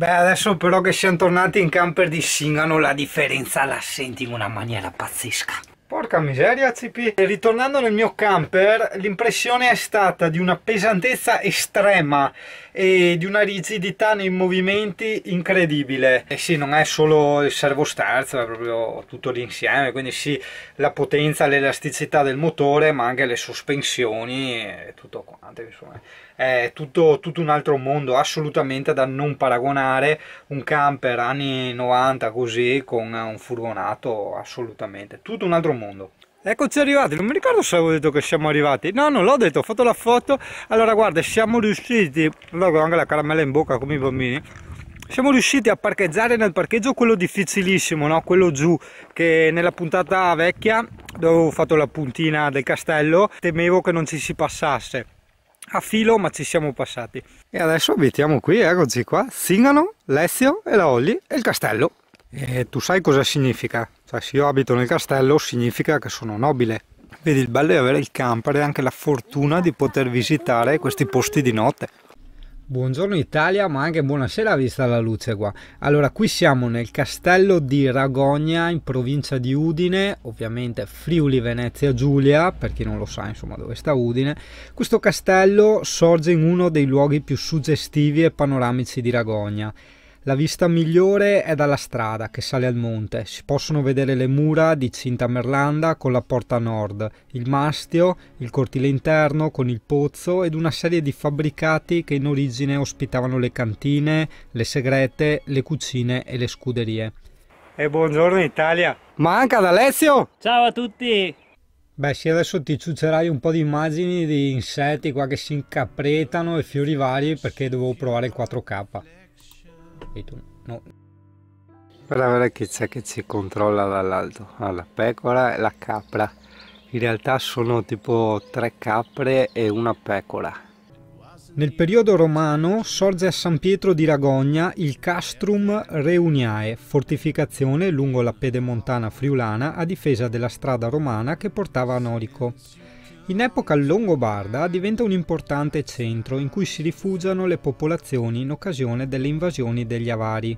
Beh, adesso però che siamo tornati in camper di Singano, la differenza la senti in una maniera pazzesca. Porca miseria, CP. E ritornando nel mio camper, l'impressione è stata di una pesantezza estrema e di una rigidità nei movimenti incredibile. E sì, non è solo il servosterzo, è proprio tutto l'insieme, quindi sì, la potenza, l'elasticità del motore, ma anche le sospensioni e tutto quanto, insomma. È tutto un altro mondo, assolutamente da non paragonare un camper anni 90 così con un furgonato, assolutamente, tutto un altro mondo. Eccoci arrivati, non mi ricordo se avevo detto che siamo arrivati, no, non l'ho detto, ho fatto la foto. Allora guarda, siamo riusciti, guarda anche la caramella in bocca come i bambini, siamo riusciti a parcheggiare nel parcheggio quello difficilissimo, no? Quello giù, che nella puntata vecchia dove avevo fatto la puntina del castello temevo che non ci si passasse a filo, ma ci siamo passati. E adesso abitiamo qui, eccoci qua, Singano, Lezio e la Olli e il castello. E tu sai cosa significa? Cioè, se io abito nel castello significa che sono nobile. Vedi, il bello è avere il camper e anche la fortuna di poter visitare questi posti di notte. Buongiorno Italia, ma anche buonasera vista la luce qua. Allora, qui siamo nel castello di Ragogna in provincia di Udine, ovviamente Friuli Venezia Giulia, per chi non lo sa insomma dove sta Udine. Questo castello sorge in uno dei luoghi più suggestivi e panoramici di Ragogna. La vista migliore è dalla strada che sale al monte, si possono vedere le mura di Cinta Merlanda con la porta nord, il mastio, il cortile interno con il pozzo ed una serie di fabbricati che in origine ospitavano le cantine, le segrete, le cucine e le scuderie. E buongiorno Italia! Manca ad Alessio! Ciao a tutti! Beh sì, adesso ti ciucerai un po' di immagini di insetti qua che si incapretano e fiori vari perché dovevo provare il 4K. E tu no. Per vedere chi c'è che ci controlla dall'alto. La pecora e la capra. In realtà sono tipo 3 capre e una pecora. Nel periodo romano sorge a San Pietro di Ragogna il Castrum Reuniae, fortificazione lungo la pedemontana friulana a difesa della strada romana che portava a Norico. In epoca longobarda diventa un importante centro in cui si rifugiano le popolazioni in occasione delle invasioni degli Avari.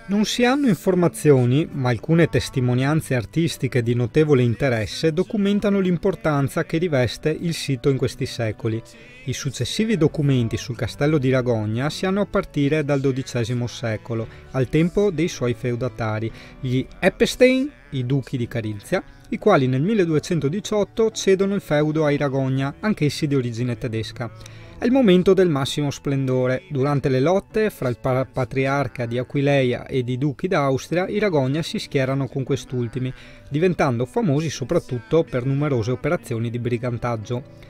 Non si hanno informazioni, ma alcune testimonianze artistiche di notevole interesse documentano l'importanza che riveste il sito in questi secoli. I successivi documenti sul castello di Ragogna si hanno a partire dal XII secolo, al tempo dei suoi feudatari, gli Epstein, i duchi di Carinzia, i quali nel 1218 cedono il feudo ai Ragogna, anch'essi di origine tedesca. È il momento del massimo splendore. Durante le lotte fra il patriarca di Aquileia ed i duchi d'Austria, i Ragogna si schierano con quest'ultimi, diventando famosi soprattutto per numerose operazioni di brigantaggio.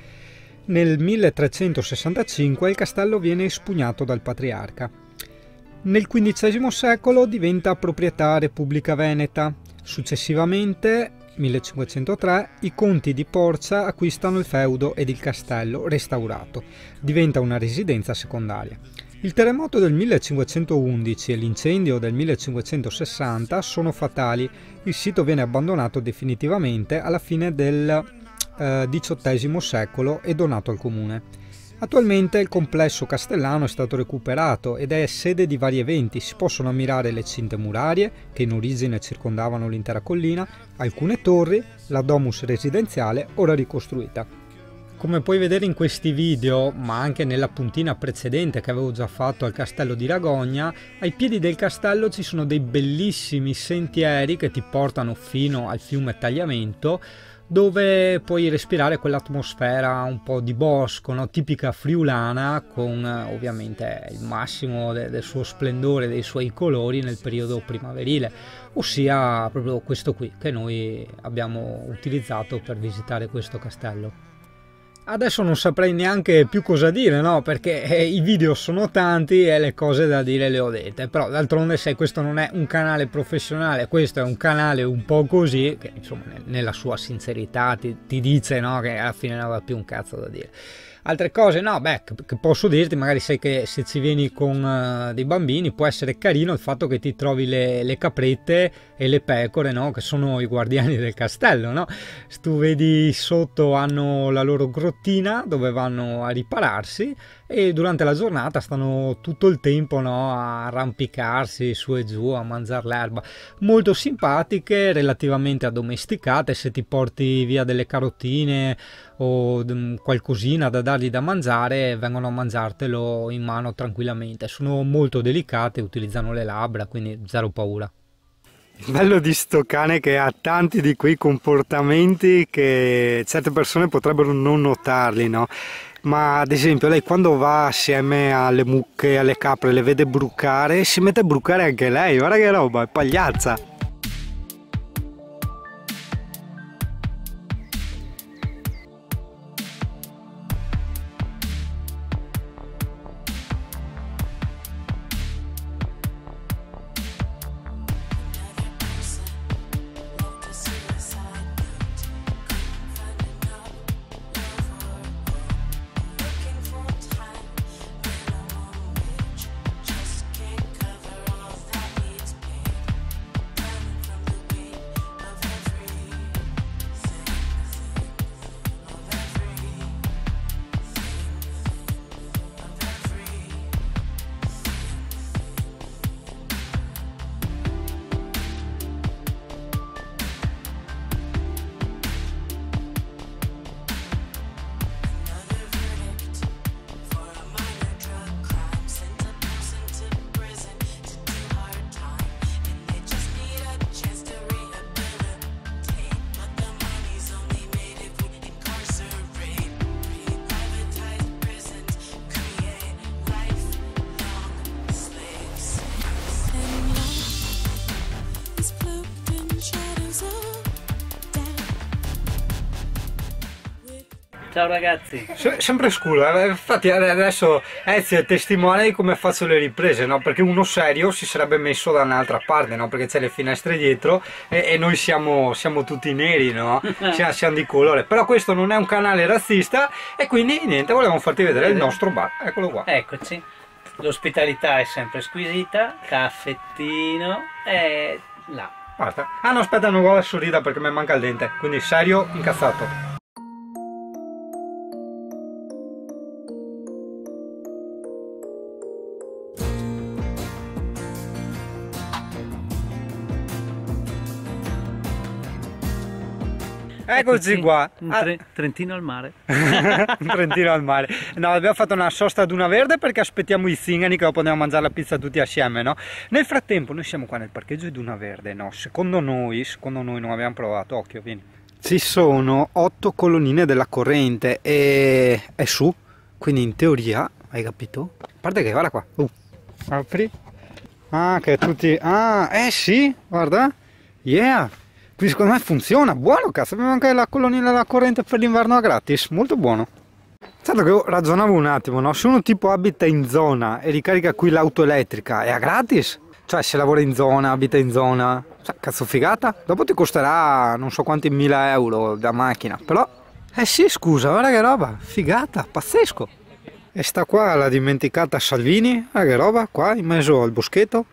Nel 1365 il castello viene espugnato dal patriarca. Nel XV secolo diventa proprietà Repubblica Veneta. Successivamente, 1503, i conti di Porcia acquistano il feudo ed il castello, restaurato. Diventa una residenza secondaria. Il terremoto del 1511 e l'incendio del 1560 sono fatali. Il sito viene abbandonato definitivamente alla fine del XVIII secolo e donato al comune. Attualmente il complesso castellano è stato recuperato ed è sede di vari eventi. Si possono ammirare le cinte murarie, che in origine circondavano l'intera collina, alcune torri, la domus residenziale, ora ricostruita. Come puoi vedere in questi video, ma anche nella puntina precedente che avevo già fatto al castello di Ragogna, ai piedi del castello ci sono dei bellissimi sentieri che ti portano fino al fiume Tagliamento, dove puoi respirare quell'atmosfera un po' di bosco, no? Tipica friulana, con ovviamente il massimo del suo splendore, dei suoi colori nel periodo primaverile, ossia proprio questo qui che noi abbiamo utilizzato per visitare questo castello. Adesso non saprei neanche più cosa dire, no? Perché i video sono tanti e le cose da dire le ho dette, però d'altronde se questo non è un canale professionale, questo è un canale un po' così, che insomma nella sua sincerità ti dice, no, che alla fine non aveva più un cazzo da dire. Altre cose, no, beh, che posso dirti, magari sai che se ci vieni con dei bambini può essere carino il fatto che ti trovi le caprette e le pecore, no? Che sono i guardiani del castello, no? Se tu vedi sotto hanno la loro grottina dove vanno a ripararsi e durante la giornata stanno tutto il tempo, no, a arrampicarsi su e giù a mangiare l'erba. Molto simpatiche, relativamente addomesticate. Se ti porti via delle carotine o qualcosina da dargli da mangiare, vengono a mangiartelo in mano tranquillamente. Sono molto delicate, utilizzano le labbra, quindi zero paura. Il bello di sto cane che ha tanti di quei comportamenti che certe persone potrebbero non notarli, no? Ma ad esempio lei quando va assieme alle mucche, alle capre, le vede brucare, si mette a brucare anche lei, guarda che roba, è pagliazza! Ciao ragazzi. Sempre scuro, infatti adesso Ezio è testimone di come faccio le riprese, no? Perché uno serio si sarebbe messo da un'altra parte, no? Perché c'è le finestre dietro e noi siamo tutti neri, no? Siamo di colore, però questo non è un canale razzista e quindi niente, volevamo farti vedere il nostro bar, eccolo qua. Eccoci, l'ospitalità è sempre squisita, caffettino e là. Basta. Ah no, aspetta, non vuole sorrida perché mi manca il dente, quindi serio, incazzato. Eccoci qua, un Trentino al mare. Un Trentino al mare. No, abbiamo fatto una sosta ad una verde perché aspettiamo i zingari che dopo andiamo a mangiare la pizza tutti assieme, no? Nel frattempo noi siamo qua nel parcheggio di una verde, no? Secondo noi non abbiamo provato, occhio, vieni. Ci sono 8 colonnine della corrente e è su, quindi in teoria, hai capito? A parte che guarda qua, apri. Ah, che tutti, sì, guarda, yeah. Quindi secondo me funziona, buono cazzo, abbiamo anche la colonnina della corrente per l'inverno a gratis, molto buono. Certo che io ragionavo un attimo, no? Se uno tipo abita in zona e ricarica qui l'auto elettrica è a gratis? Cioè se lavora in zona, abita in zona, cioè, cazzo figata, dopo ti costerà non so quanti 1000 euro da macchina, però... sì scusa, guarda che roba, figata, pazzesco. E sta qua la dimenticata Salvini, guarda che roba, qua in mezzo al boschetto.